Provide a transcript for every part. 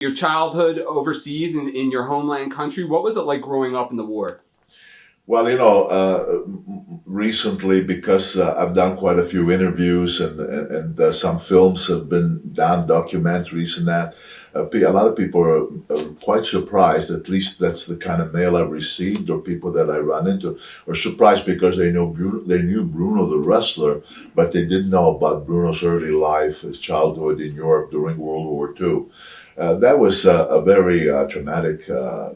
Your childhood overseas in your homeland country, what was it like growing up in the war? Well, recently, because I've done quite a few interviews and some films have been done, documentaries and that, a lot of people are quite surprised. At least that's the kind of mail I've received, or people that I run into are surprised because they knew Bruno the wrestler, but they didn't know about Bruno's early life, his childhood in Europe during World War II. That was a very traumatic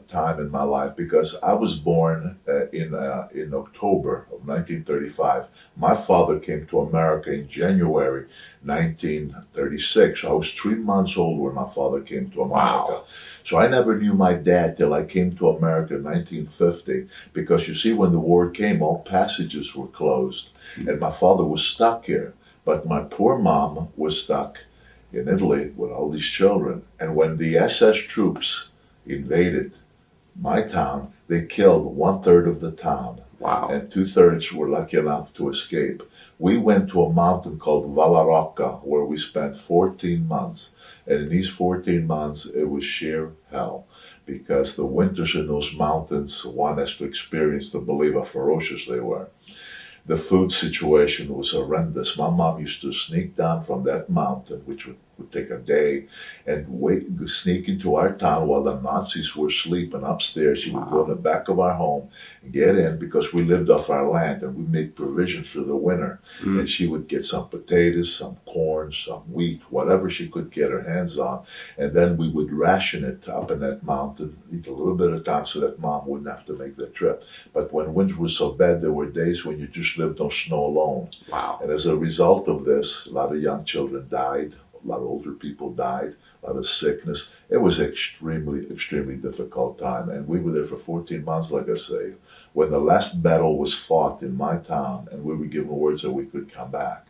time in my life because I was born in October of 1935. My father came to America in January 1936. I was 3 months old when my father came to America. Wow. So I never knew my dad till I came to America in 1950 because you see, when the war came, all passages were closed and my father was stuck here. But my poor mom was stuck in Italy with all these children. And when the SS troops invaded my town, they killed 1/3 of the town, Wow. and 2/3 were lucky enough to escape. We went to a mountain called Vallarocca where we spent 14 months. And in these 14 months, it was sheer hell because the winters in those mountains, one has to experience to believe how ferocious they were. The food situation was horrendous. My mom used to sneak down from that mountain, which would take a day, and sneak into our town while the Nazis were sleeping upstairs. She would go in the back of our home and get in because we lived off our land and we made provisions for the winter. Mm. And she would get some potatoes, some corn, some wheat, whatever she could get her hands on. And then we would ration it up in that mountain, eat a little bit of time so that mom wouldn't have to make the trip. But when winter was so bad, there were days when you just lived on snow alone. Wow. And as a result of this, a lot of young children died, a lot of older people died, a lot of sickness. It was extremely, extremely difficult time. And we were there for 14 months, like I say. When the last battle was fought in my town and we were given words that we could come back,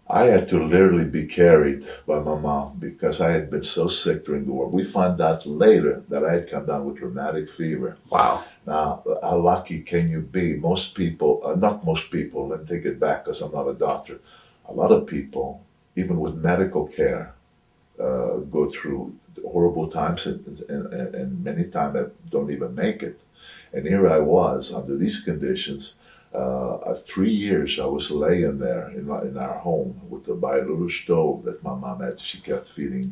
I had to literally be carried by my mom because I had been so sick during the war. We found out later that I had come down with rheumatic fever. Wow. Now, how lucky can you be? Most people, not most people, let me take it back because I'm not a doctor. A lot of people, even with medical care, go through horrible times and many times don't even make it. And here I was under these conditions. 3 years I was laying there in our home by a little stove that my mom had. She kept feeding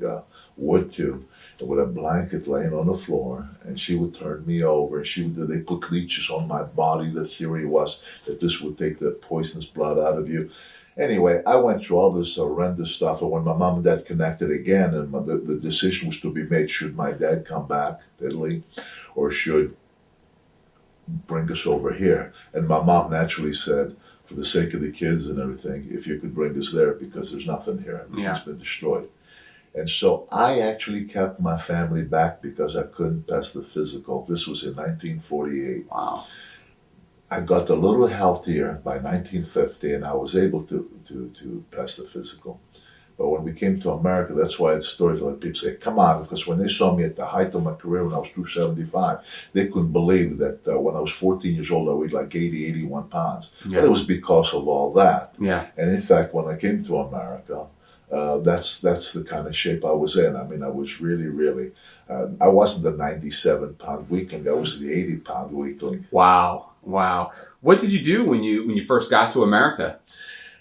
wood to, and with a blanket laying on the floor, and she would turn me over. And they put leeches on my body. The theory was that this would take the poisonous blood out of you. Anyway, I went through all this horrendous stuff, and when my mom and dad connected again, and the decision was to be made: should my dad come back to Italy, or should bring us over here? And my mom naturally said, for the sake of the kids and everything, if you could bring us there, because there's nothing here. Everything's been destroyed. And so I actually kept my family back because I couldn't pass the physical. This was in 1948. Wow. I got a little healthier by 1950, and I was able to pass the physical. But when we came to America, that's why it's stories like people say, come on, because when they saw me at the height of my career when I was 275, they couldn't believe that when I was 14 years old, I weighed like 80, 81 pounds. Yeah. But it was because of all that. Yeah. And in fact, when I came to America, that's the kind of shape I was in. I mean, I was really, really, I wasn't the 97-pound weakling. I was the 80-pound weakling. Wow. Wow. What did you do when you first got to America?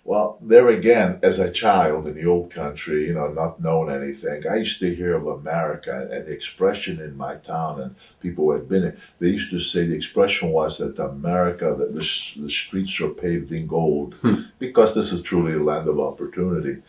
Well, there again, as a child in the old country, not knowing anything, I used to hear of America and the expression in my town and people who had been in. They used to say the expression was that America, that the streets are paved in gold, because this is truly a land of opportunity.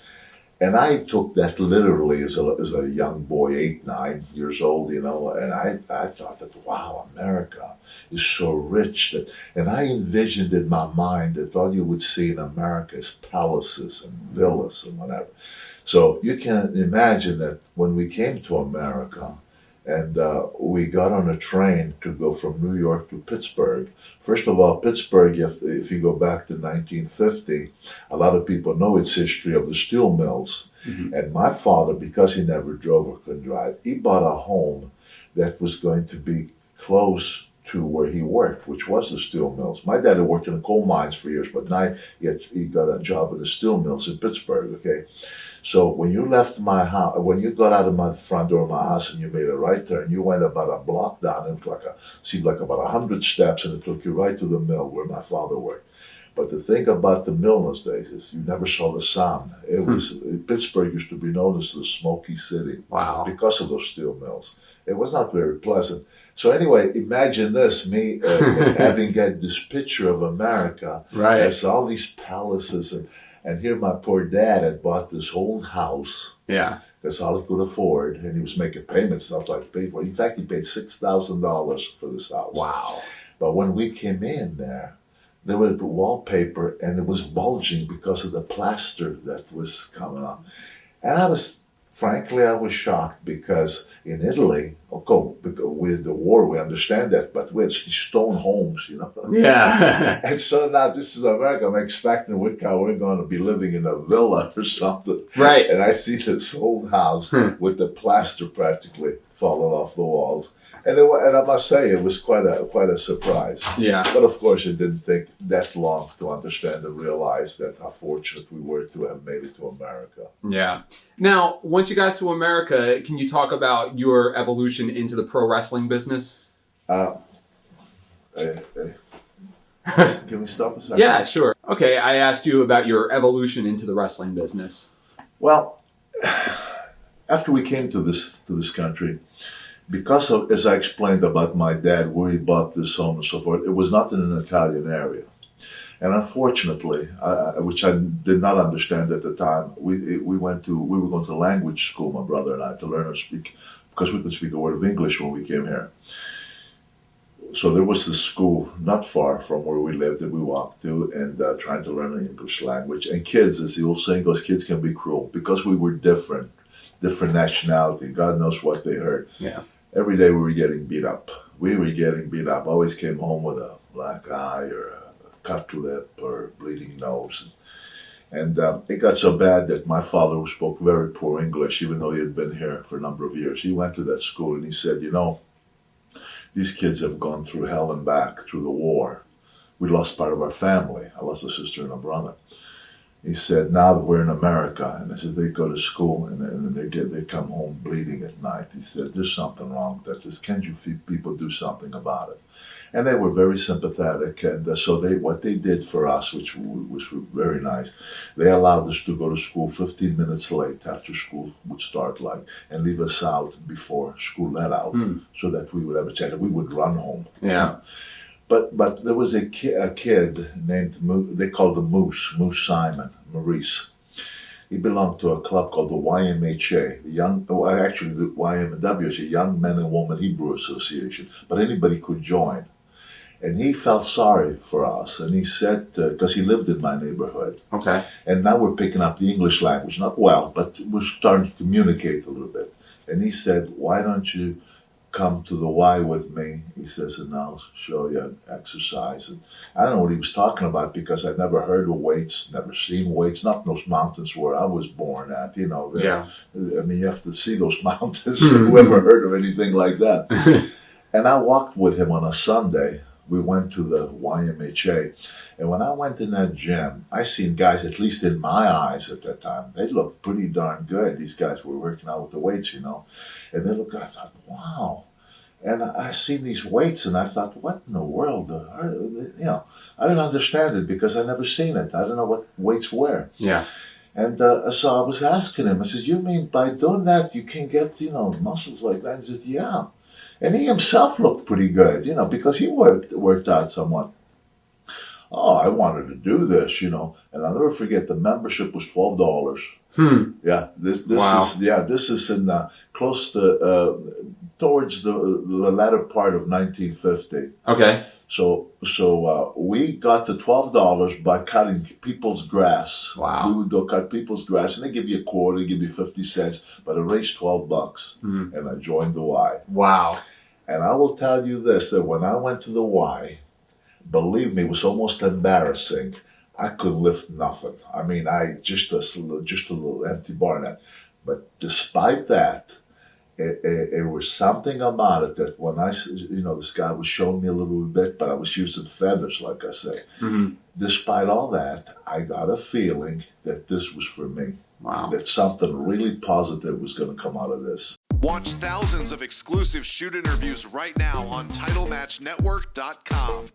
And I took that literally as a young boy, 8, 9 years old, and I thought that, wow, America is so rich. And I envisioned in my mind that all you would see in America is palaces and villas and whatever. So you can imagine that when we came to America, and we got on a train to go from New York to Pittsburgh. First of all, Pittsburgh, if you go back to 1950, a lot of people know its history of the steel mills. Mm-hmm. And my father, because he never drove or couldn't drive, he bought a home that was going to be close to where he worked, which was the steel mills. My dad had worked in the coal mines for years, but now he got a job at the steel mills in Pittsburgh, okay? So when you left my house, when you got out of my front door of my house and you made a right turn, you went about a block down. It was seemed like about 100 steps, and it took you right to the mill where my father worked. But the thing about the mill in those days is you never saw the sun. It was Pittsburgh used to be known as the Smoky City. Wow. Because of those steel mills. It was not very pleasant. So anyway, imagine this, me having got this picture of America. Right. As all these palaces, and here my poor dad had bought this old house. Yeah. That's all he could afford, and he was making payments, not like paid for. In fact, he paid $6,000 for this house. Wow. But when we came in there was wallpaper, and it was bulging because of the plaster that was coming on. And frankly, I was shocked because in Italy, because with the war, we understand that, but we had these stone homes, Yeah. And so now this is America. I'm expecting we're going to be living in a villa or something. Right. And I see this old house with the plaster practically falling off the walls. And I must say, it was quite a surprise. Yeah. But of course, it didn't take that long to understand and realize that how fortunate we were to have made it to America. Yeah. Now, once you got to America, can you talk about your evolution into the pro wrestling business? Can we stop a second? Yeah, sure. Okay, I asked you about your evolution into the wrestling business. Well, after we came to this country, because of, as I explained about my dad, where he bought this home and so forth, it was not in an Italian area. And unfortunately, which I did not understand at the time, we were going to language school, my brother and I, to learn to speak, because we could speak a word of English when we came here. So there was this school not far from where we lived that we walked to, and trying to learn the English language. And kids, as the old saying goes, kids can be cruel because we were different nationality. God knows what they heard. Yeah. Every day we were getting beat up. I always came home with a black eye or a cut lip or bleeding nose. And it got so bad that my father, who spoke very poor English, even though he had been here for a number of years, he went to that school and he said, these kids have gone through hell and back through the war. We lost part of our family. I lost a sister and a brother. He said, now that we're in America, and I said, they go to school and they come home bleeding at night. He said, there's something wrong with that. Can't you people do something about it? And they were very sympathetic. And so what they did for us, which was very nice, they allowed us to go to school 15 minutes late after school would start, and leave us out before school let out so that we would have a chance. We would run home. Yeah. But there was a kid named, they called him Moose Simon, Maurice. He belonged to a club called the YMHA, the YMW is a Young Men and Women Hebrew Association, but anybody could join. And he felt sorry for us, and he said, because he lived in my neighborhood. Okay. And now we're picking up the English language, not well, but we're starting to communicate a little bit. And he said, why don't you come to the Y with me, he says, and I'll show you an exercise. And I don't know what he was talking about because I'd never heard of weights, never seen weights, not in those mountains where I was born at, Yeah. I mean, you have to see those mountains. Who ever heard of anything like that? And I walked with him on a Sunday. We went to the YMHA. And when I went in that gym, I seen guys, at least in my eyes at that time, they looked pretty darn good. These guys were working out with the weights, And they looked, I thought, wow. And I seen these weights, and I thought, what in the world? I didn't understand it because I never seen it. I don't know what weights were. Yeah. And so I was asking him, I said, you mean by doing that you can get, muscles like that? He says, yeah. And he himself looked pretty good, because he worked out somewhat. Oh, I wanted to do this, and I'll never forget the membership was $12. Yeah, this is in close to towards the latter part of 1950. Okay. So we got the $12 by cutting people's grass. Wow. We would go cut people's grass, and they give you a quarter, they give you 50 cents, but it raised $12, and I joined the Y. Wow. And I will tell you this: that when I went to the Y, believe me, it was almost embarrassing. I could lift nothing. I mean, just a little empty bar net. But despite that, it was something about it that when this guy was showing me a little bit, but I was using feathers, like I say. Despite all that, I got a feeling that this was for me. Wow. that something really positive was going to come out of this. Watch thousands of exclusive shoot interviews right now on TitleMatchNetwork.com.